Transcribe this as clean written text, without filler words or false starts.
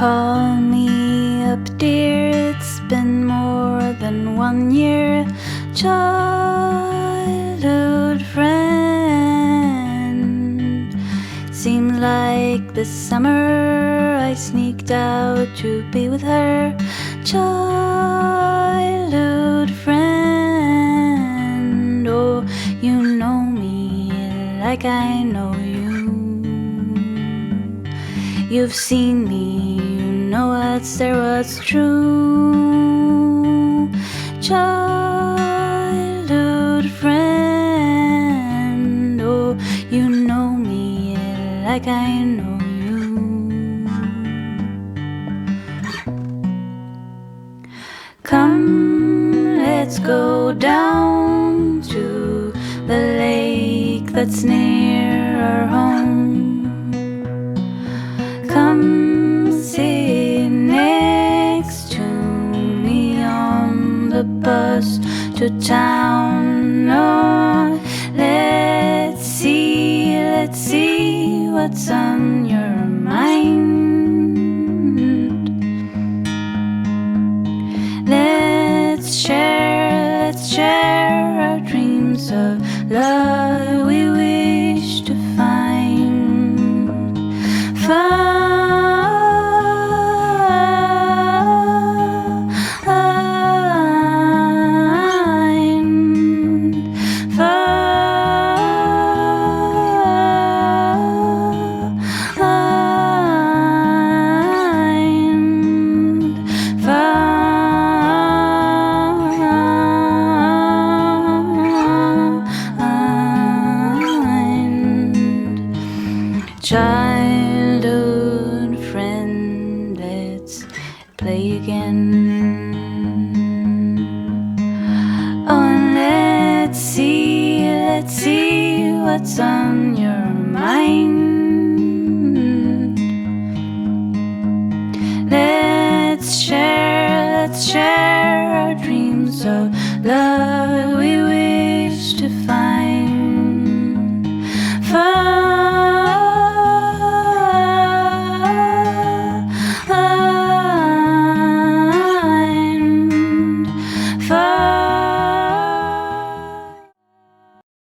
Call me up, dear, it's been more than 1 year. Childhood friend. Seemed like this summer I sneaked out to be with her. Childhood friend. Oh, you know me like I know you. You've seen me, you know what's there, what's true. Childhood friend. Oh, you know me like I know you. Come, let's go down to the lake that's near our home. Come sit next to me on the bus to town. Oh, let's see what's on your mind. Let's share our dreams of love we wish to find. Childhood friend, let's play again. Oh, and let's see what's on your mind. Let's share our dreams of love